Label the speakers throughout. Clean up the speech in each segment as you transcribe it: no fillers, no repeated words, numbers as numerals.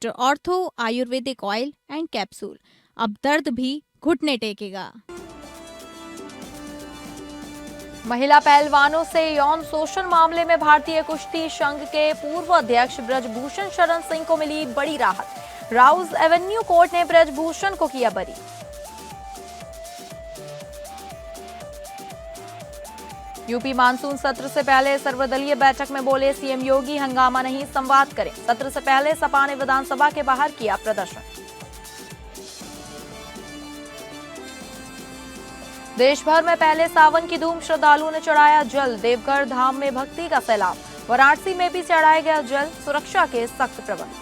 Speaker 1: Doctor ortho Ayurvedic oil and capsule. अब दर्द भी घुटने टेकेगा।
Speaker 2: महिला पहलवानों से यौन शोषण मामले में भारतीय कुश्ती संघ के पूर्व अध्यक्ष ब्रजभूषण शरण सिंह को मिली बड़ी राहत। राउज एवेन्यू कोर्ट ने ब्रजभूषण को किया बरी। यूपी मानसून सत्र से पहले सर्वदलीय बैठक में बोले सीएम योगी, हंगामा नहीं संवाद करें। सत्र से पहले सपा ने विधानसभा के बाहर किया प्रदर्शन। देश भर में पहले सावन की धूम, श्रद्धालुओं ने चढ़ाया जल। देवघर धाम में भक्ति का सैलाब। वाराणसी में भी चढ़ाया गया जल। सुरक्षा के सख्त प्रबंध।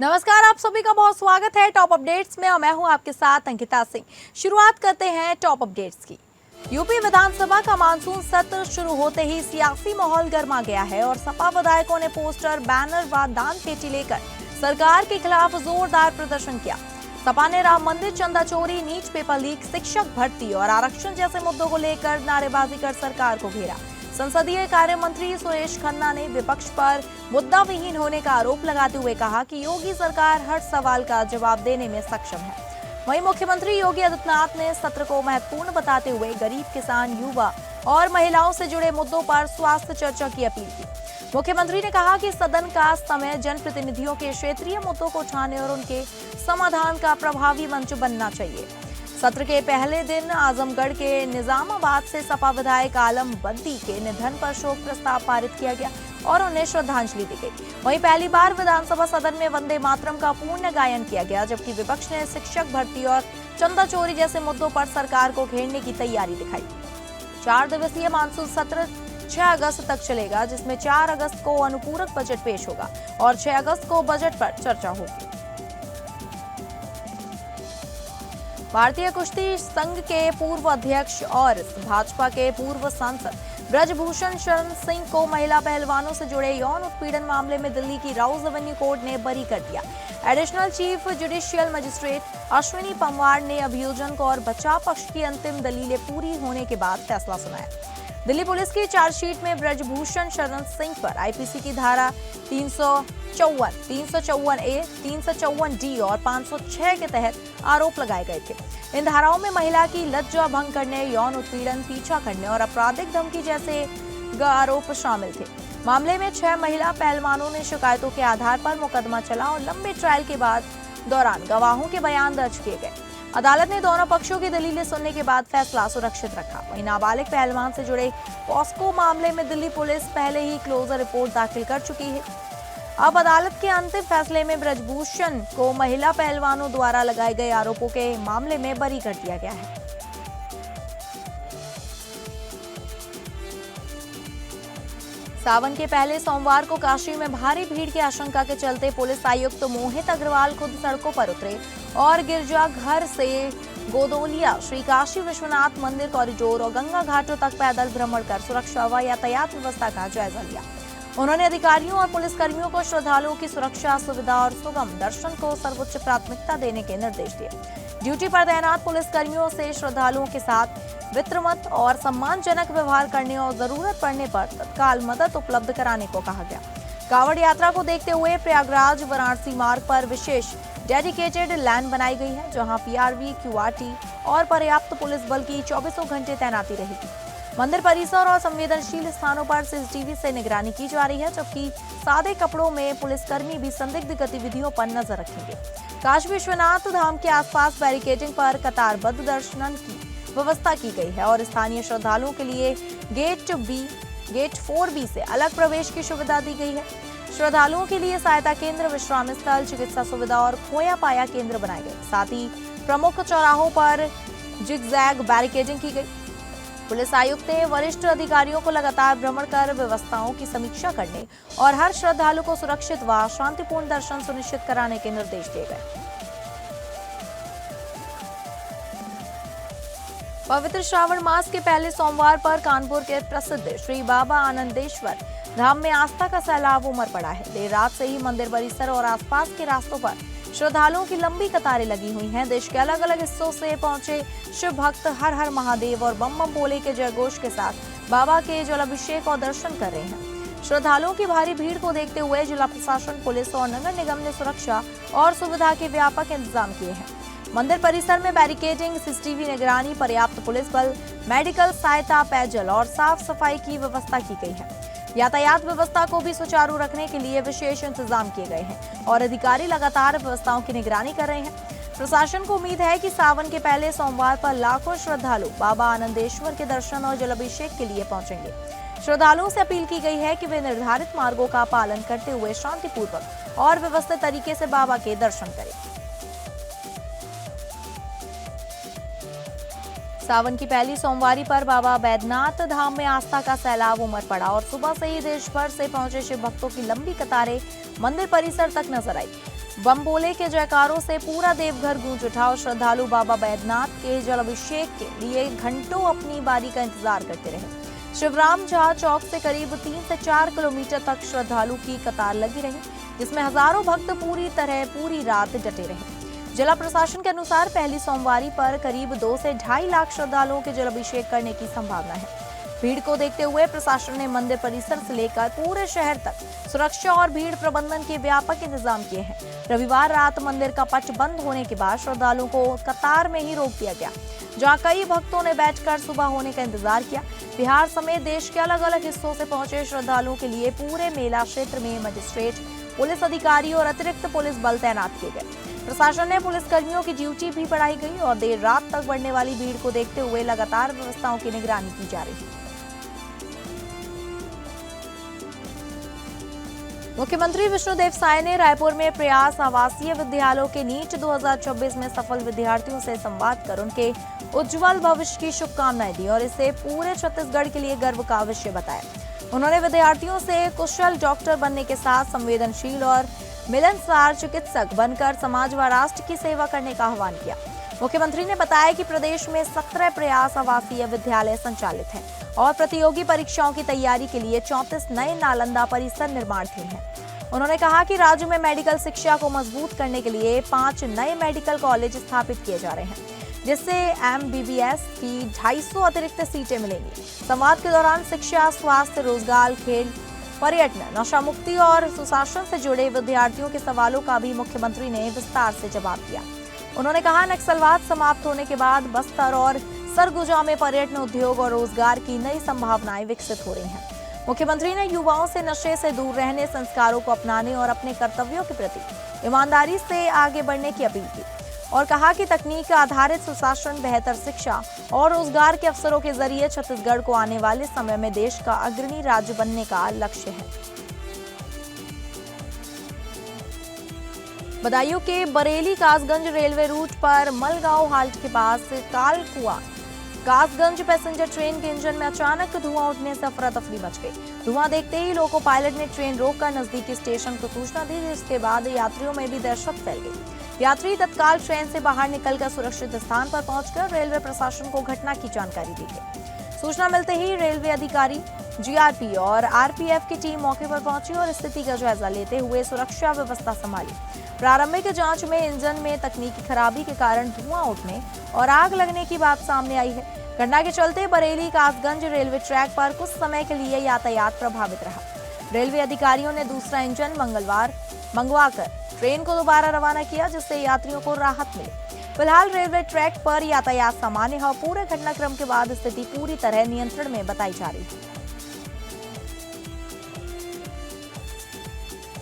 Speaker 2: नमस्कार, आप सभी का बहुत स्वागत है टॉप अपडेट्स में और मैं हूं आपके साथ अंकिता सिंह। शुरुआत करते हैं टॉप अपडेट्स की। यूपी विधानसभा का मानसून सत्र शुरू होते ही सियासी माहौल गर्मा गया है और सपा विधायकों ने पोस्टर, बैनर व दान पेटी लेकर सरकार के खिलाफ जोरदार प्रदर्शन किया। सपा ने राम मंदिर चंदा चोरी, नीट पेपर लीक, शिक्षक भर्ती और आरक्षण जैसे मुद्दों को लेकर नारेबाजी कर सरकार को घेरा। संसदीय कार्य मंत्री सुरेश खन्ना ने विपक्ष पर मुद्दा विहीन होने का आरोप लगाते हुए कहा कि योगी सरकार हर सवाल का जवाब देने में सक्षम है। वहीं मुख्यमंत्री योगी आदित्यनाथ ने सत्र को महत्वपूर्ण बताते हुए गरीब, किसान, युवा और महिलाओं से जुड़े मुद्दों पर स्वास्थ्य चर्चा की अपील की। मुख्यमंत्री ने कहा कि सदन का समय जनप्रतिनिधियों के क्षेत्रीय मुद्दों को उठाने और उनके समाधान का प्रभावी मंच बनना चाहिए। सत्र के पहले दिन आजमगढ़ के निजामाबाद से सपा विधायक आलम बद्दी के निधन पर शोक प्रस्ताव पारित किया गया और उन्हें श्रद्धांजलि दी गई। वहीं पहली बार विधानसभा सदन में वंदे मातरम का पूर्ण गायन किया गया, जबकि विपक्ष ने शिक्षक भर्ती और चंदा चोरी जैसे मुद्दों पर सरकार को घेरने की तैयारी दिखाई। 4 दिवसीय मानसून सत्र 6 अगस्त तक चलेगा, जिसमें 4 अगस्त को अनुपूरक बजट पेश होगा और 6 अगस्त को बजट पर चर्चा होगी। भारतीय कुश्ती संघ के पूर्व अध्यक्ष और भाजपा के पूर्व सांसद ब्रजभूषण शरण सिंह को महिला पहलवानों से जुड़े यौन उत्पीड़न मामले में दिल्ली की राउज एवेन्यू कोर्ट ने बरी कर दिया। Additional chief judicial magistrate Ashwini Panwar ने अभियोजन को और बचाव पक्ष की अंतिम दलीलें पूरी होने के बाद फैसला सुनाया। दिल्ली पुलिस की चार्जशीट में ब्रजभूषण शरण सिंह पर आईपीसी की धारा 354, 354A, 354D और 506 के तहत आरोप लगाए गए थे। इन धाराओं में महिला की लज्जा भंग करने, यौन उत्पीड़न, पीछा करने और आपराधिक धमकी जैसे आरोप शामिल थे। मामले में 6 महिला पहलवानों ने शिकायतों के आधार पर मुकदमा चला और लंबे ट्रायल के दौरान गवाहों के बयान दर्ज किए गए। अदालत ने दोनों पक्षों की दलीलें सुनने के बाद फैसला सुरक्षित रखा। वहीं नाबालिग पहलवान से जुड़े पॉस्को मामले में दिल्ली पुलिस पहले ही क्लोजर रिपोर्ट दाखिल कर चुकी है। अब अदालत के अंतिम फैसले में ब्रजभूषण को महिला पहलवानों द्वारा लगाए गए आरोपों के मामले में बरी कर दिया गया है। सावन के पहले सोमवार को काशी में भारी भीड़ की आशंका के चलते पुलिस आयुक्त मोहित अग्रवाल खुद सड़कों पर उतरे और गिरजाघर से गोदोलिया, श्री काशी विश्वनाथ मंदिर कॉरिडोर और गंगा घाटों तक पैदल भ्रमण कर सुरक्षा व यातायात व्यवस्था का जायजा लिया। उन्होंने अधिकारियों और पुलिसकर्मियों को श्रद्धालुओं की सुरक्षा, सुविधा और सुगम दर्शन को सर्वोच्च प्राथमिकता देने के निर्देश दिए। ड्यूटी पर तैनात पुलिसकर्मियों से श्रद्धालुओं के साथ वित्रमत और सम्मानजनक व्यवहार करने और जरूरत पड़ने पर तत्काल मदद उपलब्ध कराने को कहा गया। कांवड़ यात्रा को देखते हुए प्रयागराज वाराणसी मार्ग पर विशेष डेडिकेटेड लाइन बनाई गई है, जहां पीआरवी, क्यूआरटी और पर्याप्त पुलिस बल की 24 घंटे तैनाती रहेगी। मंदिर परिसर और संवेदनशील स्थानों पर सीसीटीवी से निगरानी की जा रही है, जबकि सादे कपड़ों में पुलिसकर्मी भी संदिग्ध गतिविधियों पर नजर रखेंगे। काशी विश्वनाथ धाम के आसपास बैरिकेडिंग पर कतारबद्ध दर्शन की व्यवस्था की गई है और स्थानीय श्रद्धालुओं के लिए गेट 4B से अलग प्रवेश की सुविधा दी गई है। श्रद्धालुओं के लिए सहायता केंद्र, विश्राम स्थल, चिकित्सा सुविधा और खोया पाया केंद्र बनाए गए। साथ ही प्रमुख चौराहों पर जिगजैग बैरिकेडिंग की गई। पुलिस आयुक्त ने वरिष्ठ अधिकारियों को लगातार भ्रमण कर व्यवस्थाओं की समीक्षा करने और हर श्रद्धालु को सुरक्षित व शांतिपूर्ण दर्शन सुनिश्चित कराने के निर्देश दिए गए। पवित्र श्रावण मास के पहले सोमवार पर कानपुर के प्रसिद्ध श्री बाबा आनंदेश्वर धाम में आस्था का सैलाब उमड़ पड़ा है। देर रात से ही मंदिर परिसर और आसपास के रास्तों पर श्रद्धालुओं की लंबी कतारें लगी हुई हैं। देश के अलग अलग हिस्सों से पहुंचे शिव भक्त हर हर महादेव और बम बम भोले के जयघोष के साथ बाबा के जलाभिषेक और दर्शन कर रहे हैं। श्रद्धालुओं की भारी भीड़ को देखते हुए जिला प्रशासन, पुलिस और नगर निगम ने सुरक्षा और सुविधा के व्यापक इंतजाम किए हैं। मंदिर परिसर में बैरिकेडिंग, सीसीटीवी निगरानी, पर्याप्त पुलिस बल, मेडिकल सहायता, पेयजल और साफ सफाई की व्यवस्था की गई है। यातायात व्यवस्था को भी सुचारू रखने के लिए विशेष इंतजाम किए गए हैं और अधिकारी लगातार व्यवस्थाओं की निगरानी कर रहे हैं। प्रशासन को उम्मीद है कि सावन के पहले सोमवार पर लाखों श्रद्धालु बाबा आनंदेश्वर के दर्शन और जलाभिषेक के लिए पहुंचेंगे। श्रद्धालुओं से अपील की गई है कि वे निर्धारित मार्गों का पालन करते हुए शांतिपूर्वक और व्यवस्थित तरीके से बाबा के दर्शन करें। सावन की पहली सोमवारी पर बाबा बैद्यनाथ धाम में आस्था का सैलाब उमड़ पड़ा और सुबह से ही देश भर से पहुंचे शिव भक्तों की लंबी कतारें मंदिर परिसर तक नजर आई। बम भोले के जयकारों से पूरा देवघर गूंज उठा और श्रद्धालु बाबा बैद्यनाथ के जलाभिषेक के लिए घंटों अपनी बारी का इंतजार करते रहे। शिवराम झा चौक से करीब 3 से 4 किलोमीटर तक श्रद्धालु की कतार लगी रही, जिसमें हजारों भक्त पूरी रात डटे रहे। जिला प्रशासन के अनुसार पहली सोमवारी पर करीब 2 से 2.5 लाख श्रद्धालुओं के जलाभिषेक करने की संभावना है। भीड़ को देखते हुए प्रशासन ने मंदिर परिसर से लेकर पूरे शहर तक सुरक्षा और भीड़ प्रबंधन के व्यापक इंतजाम किए हैं। रविवार रात मंदिर का पट बंद होने के बाद श्रद्धालुओं को कतार में ही रोक दिया गया, जहां कई भक्तों ने बैठकर सुबह होने का इंतजार किया। बिहार समेत देश के अलग अलग हिस्सों से पहुंचे श्रद्धालुओं के लिए पूरे मेला क्षेत्र में मजिस्ट्रेट, पुलिस अधिकारी और अतिरिक्त पुलिस बल तैनात किए गए। प्रशासन ने पुलिस कर्मियों की ड्यूटी भी बढ़ाई गई और देर रात तक बढ़ने वाली भीड़ को देखते हुए लगातार व्यवस्थाओं की निगरानी की जा रही है। मुख्यमंत्री विष्णुदेव साय ने रायपुर में प्रयास आवासीय विद्यालयों के नीट 2024 में सफल विद्यार्थियों से संवाद कर उनके उज्जवल भविष्य की शुभकामनाएं दी और इसे पूरे छत्तीसगढ़ के लिए गर्व का विषय बताया। उन्होंने विद्यार्थियों से कुशल डॉक्टर बनने के साथ संवेदनशील और मिलनसार चिकित्सक बनकर समाज व राष्ट्र की सेवा करने का आह्वान किया। मुख्यमंत्री ने बताया कि प्रदेश में 17 प्रयास आवासीय विद्यालय संचालित हैं और प्रतियोगी परीक्षाओं की तैयारी के लिए 34 नए नालंदा परिसर निर्माणाधीन हैं। उन्होंने कहा कि राज्य में मेडिकल शिक्षा को मजबूत करने के लिए 5 नए मेडिकल कॉलेज स्थापित किए जा रहे हैं, जिससे MBBS की 250 अतिरिक्त सीटें मिलेंगी। संवाद के दौरान शिक्षा, स्वास्थ्य, रोजगार, खेल, पर्यटन, नशा मुक्ति और सुशासन से जुड़े विद्यार्थियों के सवालों का भी मुख्यमंत्री ने विस्तार से जवाब दिया। उन्होंने कहा, नक्सलवाद समाप्त होने के बाद बस्तर और सरगुजा में पर्यटन, उद्योग और रोजगार की नई संभावनाएं विकसित हो रही हैं। मुख्यमंत्री ने युवाओं से नशे से दूर रहने, संस्कारों को अपनाने और अपने कर्तव्यों के प्रति ईमानदारी से आगे बढ़ने की अपील की और कहा कि तकनीक आधारित सुशासन, बेहतर शिक्षा और रोजगार के अवसरों के जरिए छत्तीसगढ़ को आने वाले समय में देश का अग्रणी राज्य बनने का लक्ष्य है। बदायूं के बरेली कासगंज रेलवे रूट पर मलगांव हाल्ट के पास कालकुआ कासगंज पैसेंजर ट्रेन के इंजन में अचानक धुआं उठने से अफरा तफरी मच गई। धुआं देखते ही लोको पायलट ने ट्रेन रोककर नजदीकी स्टेशन को सूचना दी, जिसके बाद यात्रियों में भी दहशत फैल गई। यात्री तत्काल ट्रेन से बाहर निकलकर सुरक्षित स्थान पर पहुंचकर रेलवे प्रशासन को घटना की जानकारी दी गई। सूचना मिलते ही रेलवे अधिकारी, GRP और RPF की टीम मौके पर पहुंची और स्थिति का जायजा लेते हुए सुरक्षा व्यवस्था संभाली। प्रारंभिक जांच में इंजन में तकनीकी खराबी के कारण धुआं उठने और आग लगने की बात सामने आई है। घटना के चलते बरेली कासगंज रेलवे ट्रैक पर कुछ समय के लिए यातायात प्रभावित रहा। रेलवे अधिकारियों ने दूसरा इंजन मंगवाकर ट्रेन को दोबारा रवाना किया, जिससे यात्रियों को राहत मिली। फिलहाल रेलवे ट्रैक पर यातायात सामान्य है और पूरे घटनाक्रम के बाद स्थिति पूरी तरह नियंत्रण में बताई जा रही है।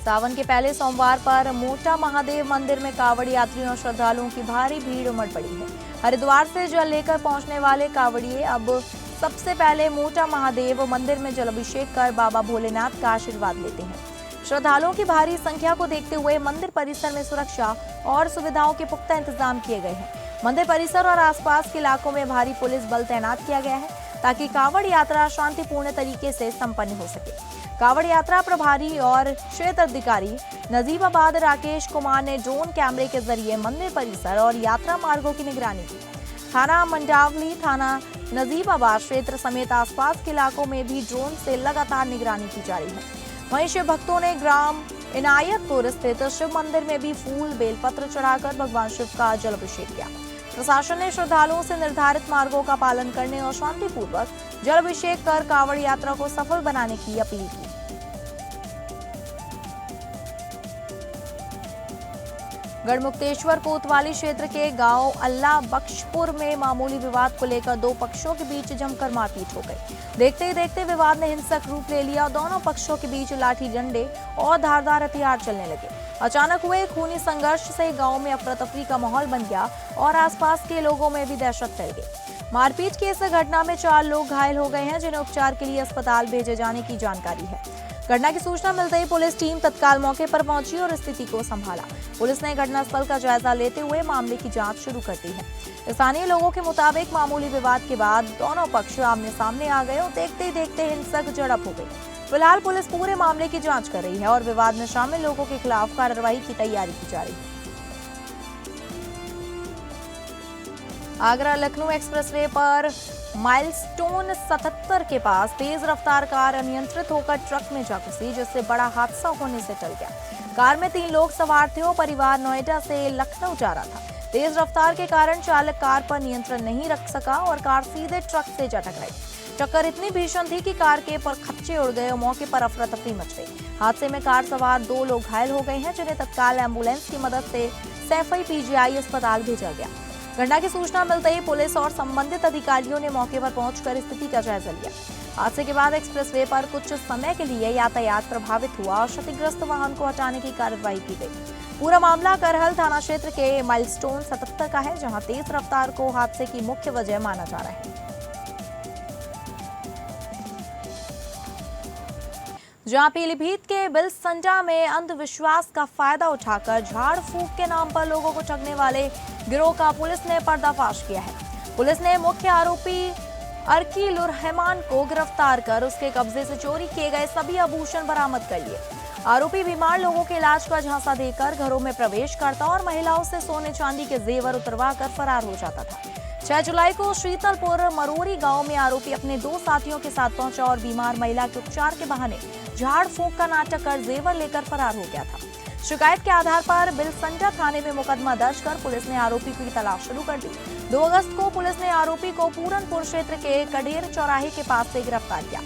Speaker 2: सावन के पहले सोमवार पर मोटा महादेव मंदिर में कांवड़ यात्रियों और श्रद्धालुओं की भारी भीड़ उमड़ पड़ी है। हरिद्वार से जल लेकर पहुंचने वाले कांवड़िए अब सबसे पहले मोटा महादेव मंदिर में जलाभिषेक कर बाबा भोलेनाथ का आशीर्वाद लेते हैं। श्रद्धालुओं की भारी संख्या को देखते हुए मंदिर परिसर में सुरक्षा और सुविधाओं के पुख्ता इंतजाम किए गए हैं। मंदिर परिसर और आसपास के इलाकों में भारी पुलिस बल तैनात किया गया है, ताकि कांवड़ यात्रा शांतिपूर्ण तरीके से संपन्न हो सके। कांवड़ यात्रा प्रभारी और क्षेत्र अधिकारी नजीबाबाद राकेश कुमार ने ड्रोन कैमरे के जरिए मंदिर परिसर और यात्रा मार्गों की निगरानी की। थाना मंडावली, थाना नजीबाबाद क्षेत्र समेत आसपास के इलाकों में भी ड्रोन से लगातार निगरानी की जा रही है। वहीं शिव भक्तों ने ग्राम इनायतपुर स्थित शिव मंदिर में भी फूल बेलपत्र चढ़ाकर भगवान शिव का जलाभिषेक किया। प्रशासन ने श्रद्धालुओं से निर्धारित मार्गों का पालन करने और शांतिपूर्वक जलाभिषेक कर कांवड़ यात्रा को सफल बनाने की अपील की। गढ़मुक्तेश्वर कोतवाली क्षेत्र के गांव अल्लाह बख्शपुर में मामूली विवाद को लेकर दो पक्षों के बीच जमकर मारपीट हो गई। देखते ही देखते विवाद ने हिंसक रूप ले लिया। दोनों पक्षों के बीच लाठी डंडे और धारदार हथियार चलने लगे। अचानक हुए खूनी संघर्ष से गांव में अफरा तफरी का माहौल बन गया और आसपास के लोगों में भी दहशत फैल गई। मारपीट की इस घटना में 4 लोग घायल हो गए हैं, जिन्हें उपचार के लिए अस्पताल भेजे जाने की जानकारी है। घटना की सूचना मिलते ही पुलिस टीम तत्काल मौके पर पहुंची और स्थिति को संभाला। पुलिस ने घटनास्थल का जायजा लेते हुए मामले की जांच शुरू कर दी है। स्थानीय लोगों के मुताबिक मामूली विवाद के बाद दोनों पक्ष आमने सामने आ गए और देखते ही देखते हिंसक झड़प हो गई। फिलहाल पुलिस पूरे मामले की जांच कर रही है और विवाद में शामिल लोगों के खिलाफ कार्रवाई की तैयारी की जा रही है। आगरा लखनऊ एक्सप्रेसवे पर माइलस्टोन 77 के पास तेज रफ्तार कार अनियंत्रित होकर ट्रक में जा घुसी, जिससे बड़ा हादसा होने से टल गया। कार में 3 लोग सवार थे और परिवार नोएडा से लखनऊ जा रहा था। तेज रफ्तार के कारण चालक कार पर नियंत्रण नहीं रख सका और कार सीधे ट्रक से जा टकराई। टक्कर इतनी भीषण थी कि कार के परखच्चे उड़ गए और मौके पर अफरा तफरी मच गई। हादसे में कार सवार 2 लोग घायल हो गए हैं, जिन्हें तत्काल एम्बुलेंस की मदद से सैफई पीजीआई अस्पताल भेजा गया। घटना की सूचना मिलते ही पुलिस और संबंधित अधिकारियों ने मौके पर पहुंचकर स्थिति का जायजा लिया। हादसे के बाद एक्सप्रेसवे पर कुछ समय के लिए यातायात प्रभावित हुआ और क्षतिग्रस्त वाहन को हटाने की कार्रवाई की गई। पूरा मामला करहल थाना क्षेत्र के माइलस्टोन 77 का है, जहां तेज रफ्तार को हादसे की मुख्य वजह माना जा रहा है। जहां पीलीभीत के बिलसंडा में अंधविश्वास का फायदा उठाकर झाड़ फूक के नाम पर लोगों को ठगने वाले गिरोह का पुलिस ने पर्दाफाश किया है। पुलिस ने मुख्य आरोपी अर्कीलुर रहमान को गिरफ्तार कर उसके कब्जे से चोरी किए गए सभी आभूषण बरामद कर लिए। आरोपी बीमार लोगों के इलाज का झांसा देकर घरों में प्रवेश करता और महिलाओं से सोने चांदी के जेवर उतरवा कर फरार हो जाता था। 6 जुलाई को शीतलपुर मरोरी गांव में आरोपी अपने 2 साथियों के साथ पहुंचा और बीमार महिला के उपचार के बहाने झाड़ फूंक का नाटक कर जेवर लेकर फरार हो गया था। शिकायत के आधार पर बिलसंडा थाने में मुकदमा दर्ज कर पुलिस ने आरोपी की तलाश शुरू कर दी। 2 अगस्त को पुलिस ने आरोपी को पूरनपुर क्षेत्र के कडेर चौराहे के पास से गिरफ्तार किया।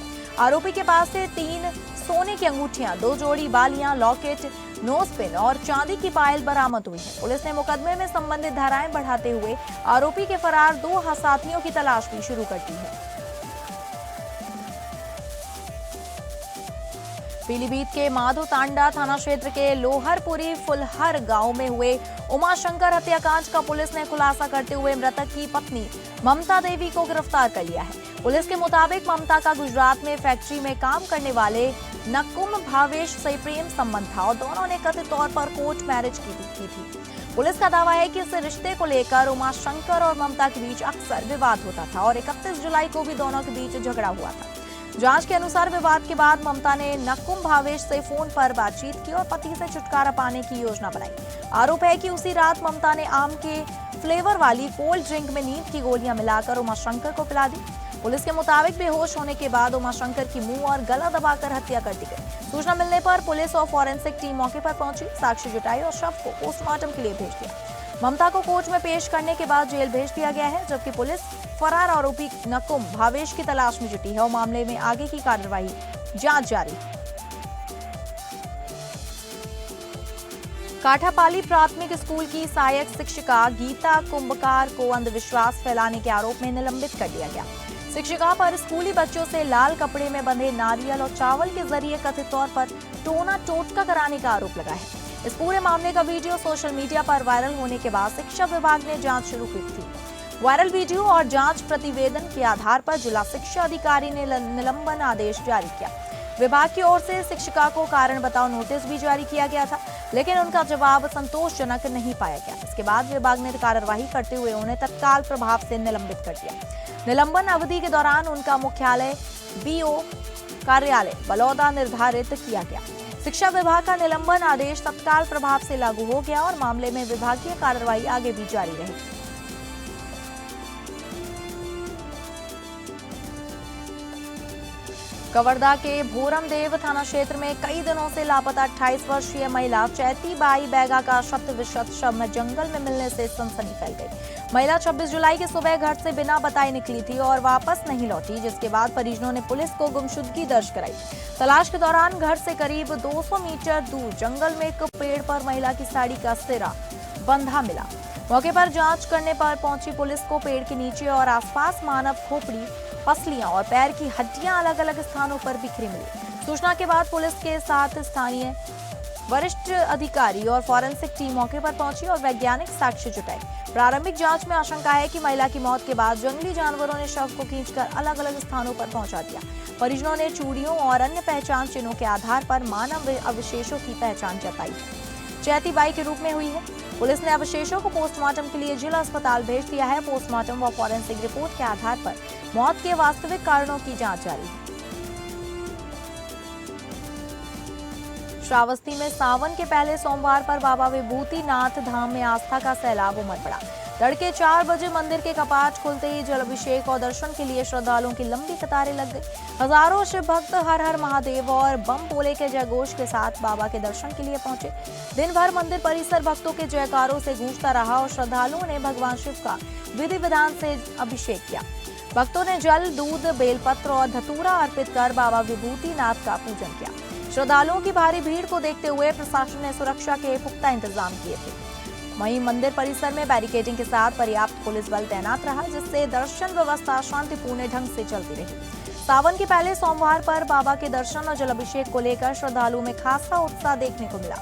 Speaker 2: आरोपी के पास से 3 सोने की अंगूठियां, 2 जोड़ी बालियां, लॉकेट, नोज पिन और चांदी की पायल बरामद हुई है। पुलिस ने मुकदमे में संबंधित धाराएं बढ़ाते हुए आरोपी के फरार 2 साथियों की तलाश भी शुरू कर दी है। पीलीभीत के माधो तांडा थाना क्षेत्र के लोहरपुरी फुलहर गांव में हुए उमाशंकर हत्याकांड का पुलिस ने खुलासा करते हुए मृतक की पत्नी ममता देवी को गिरफ्तार कर लिया है। पुलिस के मुताबिक ममता का गुजरात में फैक्ट्री में काम करने वाले नकुम भावेश से प्रेम संबंध था और दोनों ने कथित तौर पर कोर्ट मैरिज की थी। पुलिस का दावा है कि इस रिश्ते को लेकर उमाशंकर और ममता के बीच अक्सर विवाद होता था और 31 जुलाई को भी दोनों के बीच झगड़ा हुआ था। जांच के अनुसार विवाद के बाद ममता ने नकुम भावेश से फोन पर बातचीत की और पति से छुटकारा पाने की योजना बनाई। आरोप है कि उसी रात ममता ने आम के फ्लेवर वाली कोल्ड ड्रिंक में नींद की गोलियां मिलाकर उमाशंकर को पिला दी। पुलिस के मुताबिक बेहोश होने के बाद उमाशंकर की मुंह और गला दबाकर हत्या कर दी गई। सूचना मिलने पर पुलिस और फॉरेंसिक टीम मौके पर पहुंची, साक्ष्य जुटाई और शव को पोस्टमार्टम के लिए भेज दिया। ममता को कोर्ट में पेश करने के बाद जेल भेज दिया गया है, जबकि पुलिस फरार आरोपी नकुम भावेश की तलाश में जुटी है और मामले में आगे की कार्रवाई जांच जारी है। काठापाली प्राथमिक स्कूल की सहायक शिक्षिका गीता कुंभकार को अंधविश्वास फैलाने के आरोप में निलंबित कर दिया गया। शिक्षिका पर स्कूली बच्चों से लाल कपड़े में बंधे नारियल और चावल के जरिए कथित तौर पर टोना टोटका कराने का आरोप लगा है। इस पूरे मामले का वीडियो सोशल मीडिया पर वायरल होने के बाद शिक्षा विभाग ने जांच शुरू की थी। वायरल वीडियो और जांच प्रतिवेदन के आधार पर जिला शिक्षा अधिकारी ने निलंबन आदेश जारी किया। विभाग की ओर से शिक्षिका को कारण बताओ नोटिस भी जारी किया गया था, लेकिन उनका जवाब संतोषजनक नहीं पाया गया। इसके बाद विभाग ने कार्रवाई करते हुए उन्हें तत्काल प्रभाव से निलंबित कर दिया। निलंबन अवधि के दौरान उनका मुख्यालय बीओ कार्यालय बलौदा निर्धारित किया गया। शिक्षा विभाग का निलंबन आदेश तत्काल प्रभाव से लागू हो गया और मामले में विभागीय कार्रवाई आगे भी जारी रहेगी। कवर्धा के भोरमदेव थाना क्षेत्र में कई दिनों से लापता 28 वर्षीय महिला चैती बाई बैगा का शत विशत शव जंगल में मिलने से सनसनी फैल गई। महिला 26 जुलाई की सुबह घर से बिना बताए निकली थी और वापस नहीं लौटी, जिसके बाद परिजनों ने पुलिस को गुमशुदगी दर्ज कराई। तलाश के दौरान घर से करीब 200 मीटर दूर जंगल में एक पेड़ पर महिला की साड़ी का सिरा बंधा मिला। मौके पर जांच करने पर पहुंची पुलिस को पेड़ के नीचे और आसपास मानव खोपड़ी, पसलियां और पैर की हड्डियां अलग अलग स्थानों पर बिखरी मिली। सूचना के बाद पुलिस के साथ स्थानीय वरिष्ठ अधिकारी और फॉरेंसिक टीम मौके पर पहुंची और वैज्ञानिक साक्ष्य जुटाए। प्रारंभिक जांच में आशंका है कि महिला की मौत के बाद जंगली जानवरों ने शव को खींचकर अलग अलग स्थानों पर पहुंचा दिया। परिजनों ने चूड़ियों और अन्य पहचान चिन्हों के आधार पर मानव अवशेषों की पहचान जताई है। चैती बाई के रूप में हुई है। पुलिस ने अवशेषों को पोस्टमार्टम के लिए जिला अस्पताल भेज दिया है। पोस्टमार्टम व फॉरेंसिक रिपोर्ट के आधार पर मौत के वास्तविक कारणों की जांच जारी है। श्रावस्ती में सावन के पहले सोमवार पर बाबा विभूतिनाथ धाम में आस्था का सैलाब उमड़ पड़ा। तड़के 4 बजे मंदिर के कपाट खुलते ही जलाभिषेक और दर्शन के लिए श्रद्धालुओं की लंबी कतारें लग गई। हजारों शिव भक्त हर हर महादेव और बम भोले के जयघोष के साथ बाबा के दर्शन के लिए पहुंचे। दिन भर मंदिर परिसर भक्तों के जयकारों से गूंजता रहा और श्रद्धालुओं ने भगवान शिव का विधि विधान से अभिषेक किया। भक्तों ने जल, दूध, बेलपत्र और धतूरा अर्पित कर बाबा विभूतिनाथ का पूजन किया। श्रद्धालुओं की भारी भीड़ को देखते हुए प्रशासन ने सुरक्षा के पुख्ता इंतजाम किए थे। वहीं मंदिर परिसर में बैरिकेडिंग के साथ पर्याप्त पुलिस बल तैनात रहा, जिससे दर्शन व्यवस्था शांतिपूर्ण ढंग से चलती रही। सावन के पहले सोमवार पर बाबा के दर्शन और जलाभिषेक को लेकर श्रद्धालुओं में खासा उत्साह देखने को मिला।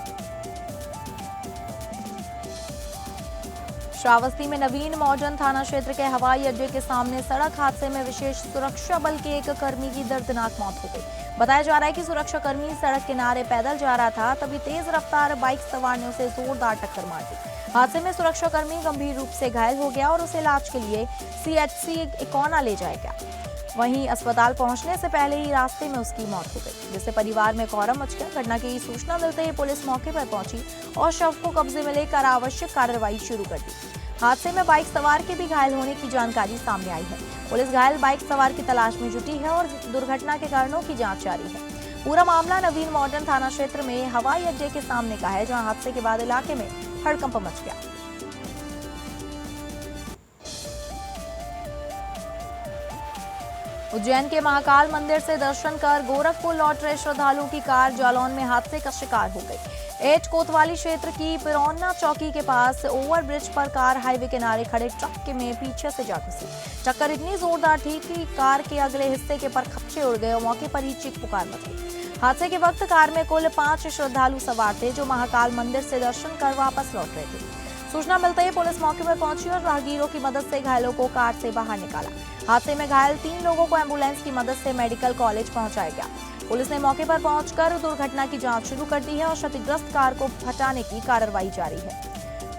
Speaker 2: श्रावस्ती में नवीन मॉडर्न थाना क्षेत्र के हवाई अड्डे के सामने सड़क हादसे में विशेष सुरक्षा बल के एक कर्मी की दर्दनाक मौत हो गई। बताया जा रहा है कि सुरक्षा कर्मी सड़क किनारे पैदल जा रहा था, तभी तेज रफ्तार बाइक सवार ने उसे जोरदार टक्कर मार दी। हादसे में सुरक्षा कर्मी गंभीर रूप से घायल हो गया और उसे इलाज के लिए CHC इकोना ले जाया गया। वहीं अस्पताल पहुंचने से पहले ही रास्ते में उसकी मौत हो गई, जिससे परिवार में कोहराम मच गया। घटना की सूचना मिलते ही पुलिस मौके पर पहुंची और शव को कब्जे में लेकर आवश्यक कार्रवाई शुरू कर दी। हादसे में बाइक सवार के भी घायल होने की जानकारी सामने आई है। पुलिस घायल बाइक सवार की तलाश में जुटी है और दुर्घटना के कारणों की जांच जारी है। पूरा मामला नवीन मॉडर्न थाना क्षेत्र में हवाई अड्डे के सामने का है, जहां हादसे के बाद इलाके में हड़कंप मच गया। उज्जैन के महाकाल मंदिर से दर्शन कर गोरखपुर लौट रहे श्रद्धालुओं की कार जालौन में हादसे का शिकार हो गई। एट कोतवाली क्षेत्र की पिरौना चौकी के पास ओवरब्रिज पर कार हाईवे किनारे खड़े ट्रक में पीछे से जा घुसी। टक्कर इतनी जोरदार थी कि कार के अगले हिस्से के परखच्चे उड़ गए और मौके पर ही चीख पुकार मच गई। हादसे के वक्त कार में कुल 5 श्रद्धालु सवार थे, जो महाकाल मंदिर से दर्शन कर वापस लौट रहे थे। सूचना मिलते ही पुलिस मौके पर पहुंची और राहगीरों की मदद से घायलों को कार से बाहर निकाला। हादसे में घायल 3 लोगों को एम्बुलेंस की मदद से मेडिकल कॉलेज पहुंचाया गया। पुलिस ने मौके पर पहुंचकर दुर्घटना की जांच शुरू कर दी है और क्षतिग्रस्त कार को हटाने की कार्रवाई जारी है।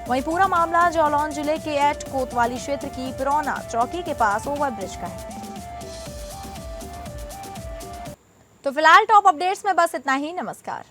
Speaker 2: वहीं पूरा मामला जालौन जिले के एट कोतवाली क्षेत्र की पिरौना चौकी के पास ओवरब्रिज का है। तो फिलहाल टॉप अपडेट्स में बस इतना ही। नमस्कार।